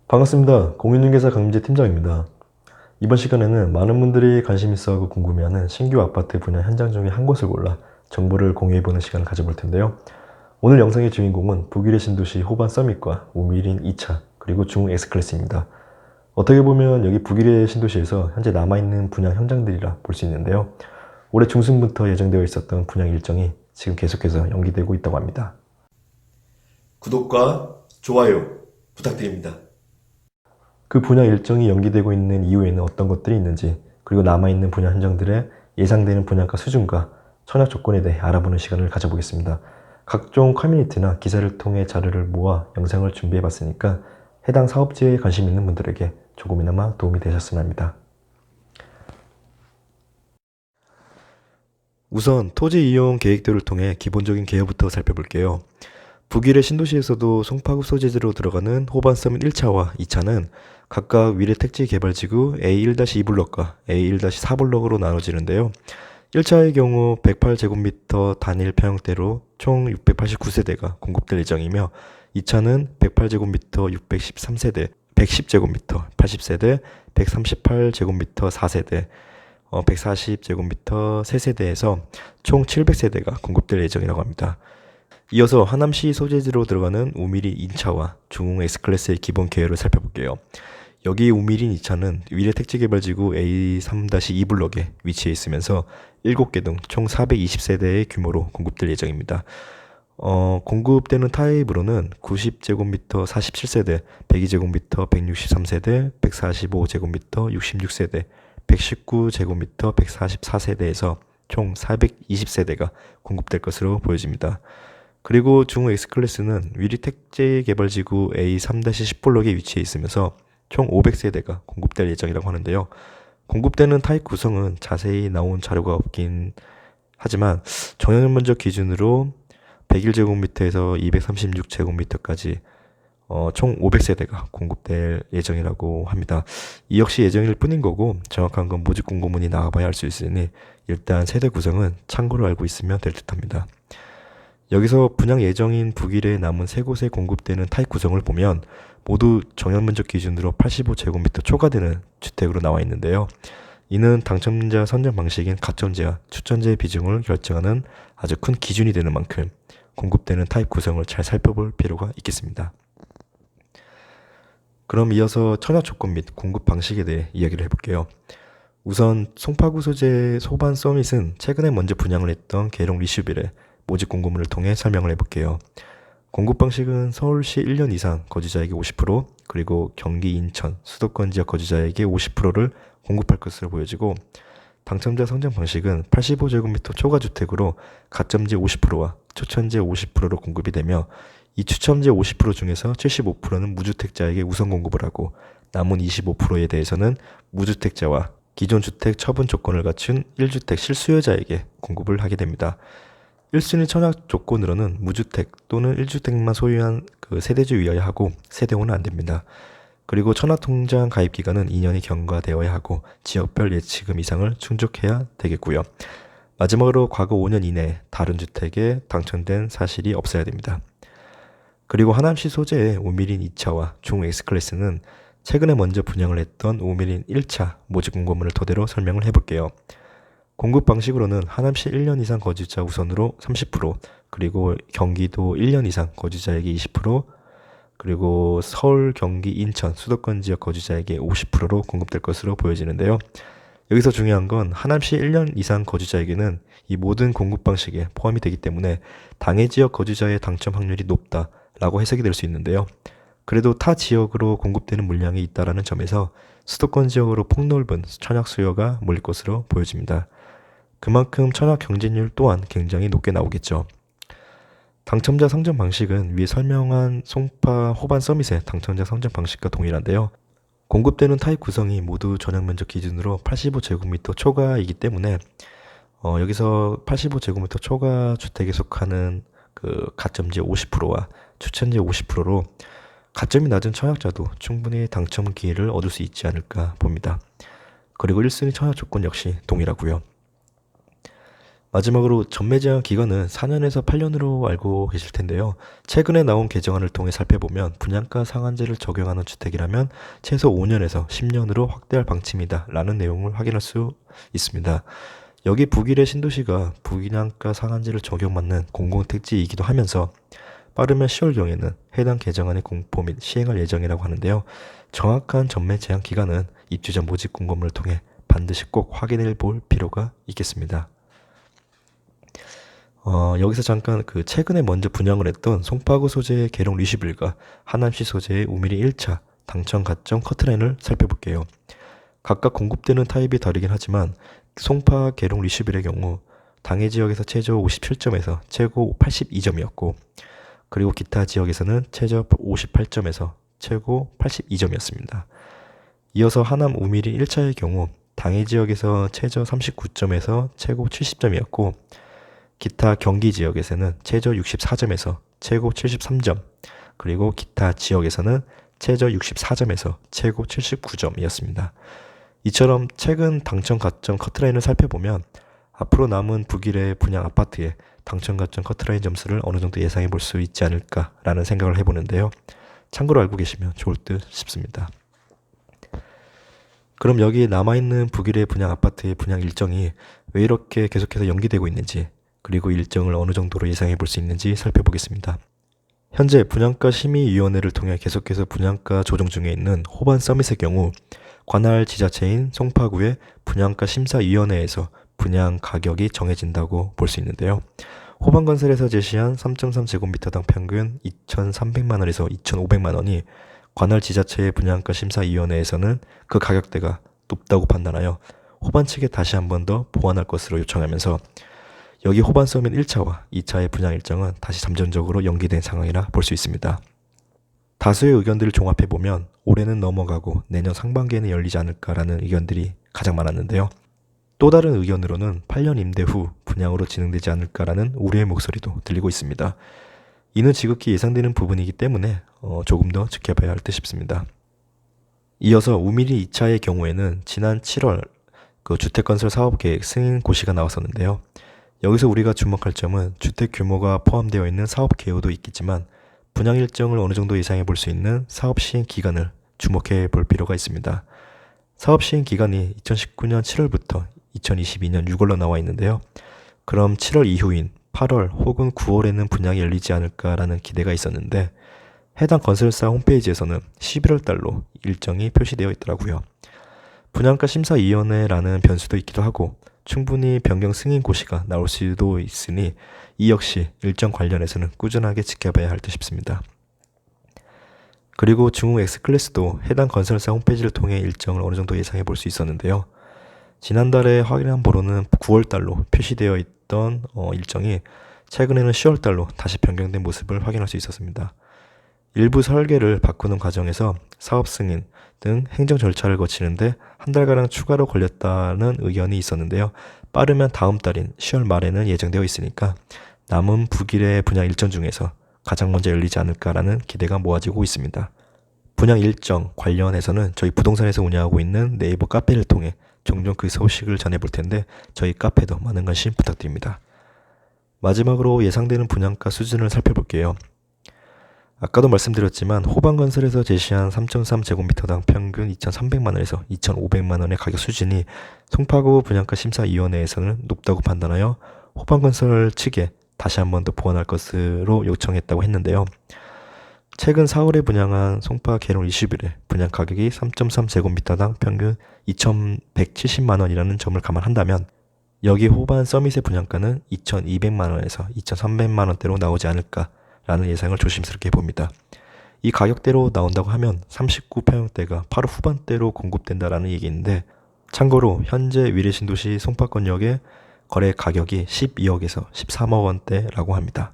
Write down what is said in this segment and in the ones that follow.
반갑습니다. 공인중개사 강민재 팀장입니다. 이번 시간에는 많은 분들이 관심 있어하고 궁금해하는 신규 아파트 분야 현장 중에 한 곳을 골라 정보를 공유해보는 시간을 가져볼 텐데요. 오늘 영상의 주인공은 북일의 신도시 호반 서밋과 우미린 2차 그리고 중흥 S클래스입니다. 어떻게 보면 여기 북일의 신도시에서 현재 남아있는 분양 현장들이라 볼 수 있는데요. 올해 중순부터 예정되어 있었던 분양 일정이 지금 계속해서 연기되고 있다고 합니다. 구독과 좋아요 부탁드립니다. 그 분야 일정이 연기되고 있는 이유에는 어떤 것들이 있는지, 그리고 남아있는 분야 현장들의 예상되는 분양가 수준과 청약 조건에 대해 알아보는 시간을 가져보겠습니다. 각종 커뮤니티나 기사를 통해 자료를 모아 영상을 준비해봤으니까 해당 사업지에 관심 있는 분들에게 조금이나마 도움이 되셨으면 합니다. 우선 토지 이용 계획도를 통해 기본적인 개요부터 살펴볼게요. 북일의 신도시에서도 송파구 소재지로 들어가는 호반 서밋 1차와 2차는 각각 위례 택지개발지구 A1-2블럭과 A1-4블럭으로 나눠지는데요. 1차의 경우 108제곱미터 단일 평형대로 총 689세대가 공급될 예정이며 2차는 108제곱미터 613세대, 110제곱미터 80세대, 138제곱미터 4세대, 140제곱미터 3세대에서 총 700세대가 공급될 예정이라고 합니다. 이어서 하남시 소재지로 들어가는 우미린 2차와 중흥 S클래스의 기본 계열을 살펴볼게요. 여기 우미린 2차는 위례 택지개발지구 A3-2블럭에 위치해 있으면서 7개 등 총 420세대의 규모로 공급될 예정입니다. 공급되는 타입으로는 90제곱미터 47세대, 102제곱미터 163세대, 145제곱미터 66세대, 119제곱미터 144세대에서 총 420세대가 공급될 것으로 보여집니다. 그리고 중흥 S클래스는 위리 택지개발지구 A3-10블럭에 위치해 있으면서 총 500세대가 공급될 예정이라고 하는데요. 공급되는 타입 구성은 자세히 나온 자료가 없긴 하지만 정형면적 기준으로 101제곱미터에서 236제곱미터까지 총 500세대가 공급될 예정이라고 합니다. 이 역시 예정일 뿐인 거고 정확한 건 모집 공고문이 나와봐야 알 수 있으니 일단 세대 구성은 참고로 알고 있으면 될 듯합니다. 여기서 분양 예정인 북일에 남은 세 곳에 공급되는 타입 구성을 보면 모두 정형면적 기준으로 85제곱미터 초과되는 주택으로 나와 있는데요. 이는 당첨자 선정 방식인 가점제와 추천제 비중을 결정하는 아주 큰 기준이 되는 만큼 공급되는 타입 구성을 잘 살펴볼 필요가 있겠습니다. 그럼 이어서 청약 조건 및 공급 방식에 대해 이야기를 해볼게요. 우선 송파구 소재 소반 서밋은 최근에 먼저 분양을 했던 계룡 리슈빌의 모집 공고문을 통해 설명을 해볼게요. 공급 방식은 서울시 1년 이상 거주자에게 50%, 그리고 경기, 인천, 수도권 지역 거주자에게 50%를 공급할 것으로 보여지고, 당첨자 선정 방식은 85제곱미터 초과 주택으로 가점제 50%와 추천제 50%로 공급이 되며, 이 추첨제 50% 중에서 75%는 무주택자에게 우선 공급을 하고, 남은 25%에 대해서는 무주택자와 기존 주택 처분 조건을 갖춘 1주택 실수요자에게 공급을 하게 됩니다. 1순위 청약 조건으로는 무주택 또는 1주택만 소유한 그 세대주 위여야 하고 세대호는 안 됩니다. 그리고 천하통장 가입 기간은 2년이 경과되어야 하고 지역별 예치금 이상을 충족해야 되겠고요. 마지막으로 과거 5년 이내에 다른 주택에 당첨된 사실이 없어야 됩니다. 그리고 하남시 소재의 우미린 2차와 중흥 S클래스는 최근에 먼저 분양을 했던 우미린 1차 모집 공고문을 토대로 설명을 해볼게요. 공급 방식으로는 하남시 1년 이상 거주자 우선으로 30%, 그리고 경기도 1년 이상 거주자에게 20%, 그리고 서울, 경기, 인천, 수도권 지역 거주자에게 50%로 공급될 것으로 보여지는데요. 여기서 중요한 건 하남시 1년 이상 거주자에게는 이 모든 공급 방식에 포함이 되기 때문에 당해 지역 거주자의 당첨 확률이 높다라고 해석이 될 수 있는데요. 그래도 타 지역으로 공급되는 물량이 있다라는 점에서 수도권 지역으로 폭넓은 청약 수요가 몰릴 것으로 보여집니다. 그만큼 청약 경쟁률 또한 굉장히 높게 나오겠죠. 당첨자 선정 방식은 위에 설명한 송파 호반 서밋의 당첨자 선정 방식과 동일한데요. 공급되는 타입 구성이 모두 전용 면적 기준으로 85제곱미터 초과이기 때문에 여기서 85제곱미터 초과 주택에 속하는 그 가점제 50%와 추천제 50%로 가점이 낮은 청약자도 충분히 당첨 기회를 얻을 수 있지 않을까 봅니다. 그리고 1순위 청약 조건 역시 동일하고요. 마지막으로 전매 제한 기간은 4년에서 8년으로 알고 계실 텐데요. 최근에 나온 개정안을 통해 살펴보면 분양가 상한제를 적용하는 주택이라면 최소 5년에서 10년으로 확대할 방침이다 라는 내용을 확인할 수 있습니다. 여기 북일의 신도시가 분양가 상한제를 적용받는 공공택지이기도 하면서 빠르면 10월경에는 해당 개정안의 공포 및 시행할 예정이라고 하는데요. 정확한 전매 제한 기간은 입주자 모집 공고문을 통해 반드시 꼭 확인해 볼 필요가 있겠습니다. 여기서 잠깐 최근에 먼저 분양을 했던 송파구 소재의 계룡 리슈빌과 하남시 소재의 우미리 1차 당첨 가점 커트라인을 살펴볼게요. 각각 공급되는 타입이 다르긴 하지만 송파 계룡 리슈빌의 경우 당해 지역에서 최저 57점에서 최고 82점이었고 그리고 기타 지역에서는 최저 58점에서 최고 82점이었습니다. 이어서 하남 우미리 1차의 경우 당해 지역에서 최저 39점에서 최고 70점이었고 기타 경기 지역에서는 최저 64점에서 최고 73점, 그리고 기타 지역에서는 최저 64점에서 최고 79점이었습니다. 이처럼 최근 당첨 가점 커트라인을 살펴보면 앞으로 남은 북일의 분양 아파트의 당첨 가점 커트라인 점수를 어느 정도 예상해 볼 수 있지 않을까라는 생각을 해보는데요. 참고로 알고 계시면 좋을 듯 싶습니다. 그럼 여기 남아있는 북일의 분양 아파트의 분양 일정이 왜 이렇게 계속해서 연기되고 있는지, 그리고 일정을 어느 정도로 예상해 볼 수 있는지 살펴보겠습니다. 현재 분양가 심의위원회를 통해 계속해서 분양가 조정 중에 있는 호반 서밋의 경우 관할 지자체인 송파구의 분양가 심사위원회에서 분양 가격이 정해진다고 볼 수 있는데요. 호반건설에서 제시한 3.3제곱미터당 평균 2,300만원에서 2,500만원이 관할 지자체의 분양가 심사위원회에서는 그 가격대가 높다고 판단하여 호반 측에 다시 한 번 더 보완할 것으로 요청하면서 여기 호반 서밋 1차와 2차의 분양 일정은 다시 잠정적으로 연기된 상황이라 볼 수 있습니다. 다수의 의견들을 종합해보면 올해는 넘어가고 내년 상반기에는 열리지 않을까라는 의견들이 가장 많았는데요. 또 다른 의견으로는 8년 임대 후 분양으로 진행되지 않을까라는 우려의 목소리도 들리고 있습니다. 이는 지극히 예상되는 부분이기 때문에 조금 더 지켜봐야 할 듯 싶습니다. 이어서 우미리 2차의 경우에는 지난 7월 주택건설 사업계획 승인 고시가 나왔었는데요. 여기서 우리가 주목할 점은 주택 규모가 포함되어 있는 사업 개요도 있겠지만 분양 일정을 어느 정도 예상해 볼 수 있는 사업 시행 기간을 주목해 볼 필요가 있습니다. 사업 시행 기간이 2019년 7월부터 2022년 6월로 나와 있는데요. 그럼 7월 이후인 8월 혹은 9월에는 분양이 열리지 않을까라는 기대가 있었는데 해당 건설사 홈페이지에서는 11월 달로 일정이 표시되어 있더라고요. 분양가 심사위원회라는 변수도 있기도 하고 충분히 변경 승인 고시가 나올 수도 있으니 이 역시 일정 관련해서는 꾸준하게 지켜봐야 할 듯 싶습니다. 그리고 중흥 X클래스도 해당 건설사 홈페이지를 통해 일정을 어느 정도 예상해 볼 수 있었는데요. 지난달에 확인한 바로는 9월 달로 표시되어 있던 일정이 최근에는 10월 달로 다시 변경된 모습을 확인할 수 있었습니다. 일부 설계를 바꾸는 과정에서 사업 승인 등 행정 절차를 거치는데 한 달가량 추가로 걸렸다는 의견이 있었는데요. 빠르면 다음 달인 10월 말에는 예정되어 있으니까 남은 북일의 분양 일정 중에서 가장 먼저 열리지 않을까라는 기대가 모아지고 있습니다. 분양 일정 관련해서는 저희 부동산에서 운영하고 있는 네이버 카페를 통해 종종 그 소식을 전해볼 텐데 저희 카페도 많은 관심 부탁드립니다. 마지막으로 예상되는 분양가 수준을 살펴볼게요. 아까도 말씀드렸지만 호반건설에서 제시한 3.3제곱미터당 평균 2,300만원에서 2,500만원의 가격 수준이 송파구 분양가 심사위원회에서는 높다고 판단하여 호반건설 측에 다시 한 번 더 보완할 것으로 요청했다고 했는데요. 최근 4월에 분양한 송파 계룡 리슈빌의 분양 가격이 3.3제곱미터당 평균 2,170만원이라는 점을 감안한다면 여기 호반 서밋의 분양가는 2,200만원에서 2,300만원대로 나오지 않을까 라는 예상을 조심스럽게 봅니다. 이 가격대로 나온다고 하면 39평형대가 바로 후반대로 공급된다라는 얘기인데 참고로 현재 위례신도시 송파권역의 거래 가격이 12억에서 13억 원대라고 합니다.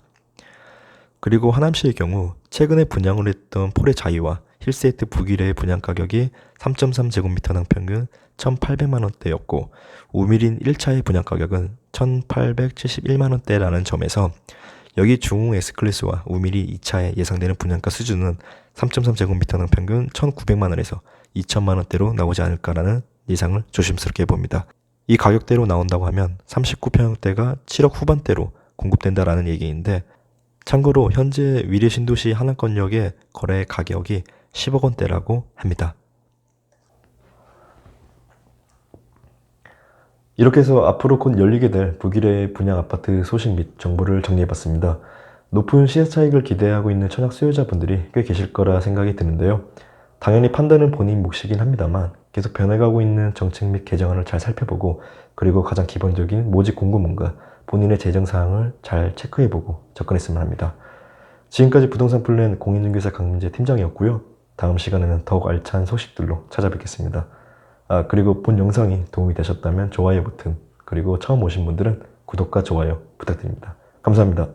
그리고 하남시의 경우 최근에 분양을 했던 폴의 자이와 힐세이트 북일의 분양 가격이 3.3제곱미터당 평균 1,800만원대였고 우미린 1차의 분양 가격은 1,871만원대라는 점에서 여기 중흥 S클래스와 우미리 2차에 예상되는 분양가 수준은 3.3제곱미터당 평균 1,900만원에서 2,000만원대로 나오지 않을까라는 예상을 조심스럽게 봅니다. 이 가격대로 나온다고 하면 39평형대가 7억 후반대로 공급된다라는 얘기인데, 참고로 현재 위례 신도시 하남권역의 거래 가격이 10억 원대라고 합니다. 이렇게 해서 앞으로 곧 열리게 될 북일의 분양 아파트 소식 및 정보를 정리해봤습니다. 높은 시세 차익을 기대하고 있는 청약 수요자분들이 꽤 계실 거라 생각이 드는데요. 당연히 판단은 본인 몫이긴 합니다만 계속 변해가고 있는 정책 및 개정안을 잘 살펴보고, 그리고 가장 기본적인 모집 공고문과 본인의 재정 사항을 잘 체크해보고 접근했으면 합니다. 지금까지 부동산 플랜 공인중개사 강민재 팀장이었고요. 다음 시간에는 더욱 알찬 소식들로 찾아뵙겠습니다. 그리고 본 영상이 도움이 되셨다면 좋아요 버튼, 그리고 처음 오신 분들은 구독과 좋아요 부탁드립니다. 감사합니다.